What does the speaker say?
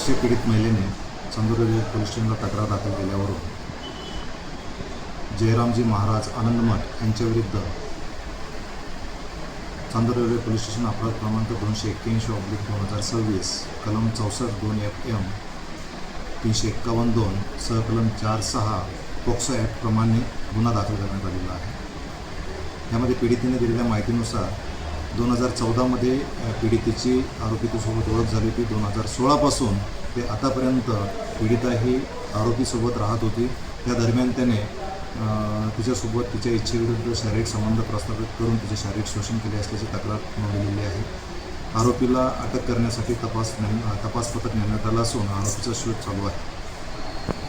राष्ट्रीय पीडित महिलेने चांदूर रेल्वे पोलीस स्टेशनला तक्रार दाखल केल्यावरून जयरामजी महाराज आनंदमठ यांच्याविरुद्ध चांदूर रेल्वे पोलीस स्टेशन अपराध क्रमांक 281/2026 कलम 64(2) FM 351(2) सहकलम 4(6) पोक्सो ॲक्ट प्रमाणे गुन्हा दाखल करण्यात आलेला आहे। यामध्ये पीडितेने दिलेल्या माहितीनुसार 2014मध्ये पीडितेची आरोपीसोबत ओळख झाली होती। 2016पासून ते आतापर्यंत पीडिता ही आरोपीसोबत राहत होती। त्या दरम्यान त्याने तिच्यासोबत तिच्या इच्छेविरुद्ध शारीरिक संबंध प्रस्थापित करून तिचे शारीरिक शोषण केले असल्याची तक्रार नोंदवलेली आहे। आरोपीला अटक करण्यासाठी तपास पथक नेमण्यात आलं असून आरोपीचा शोध चालू आहे।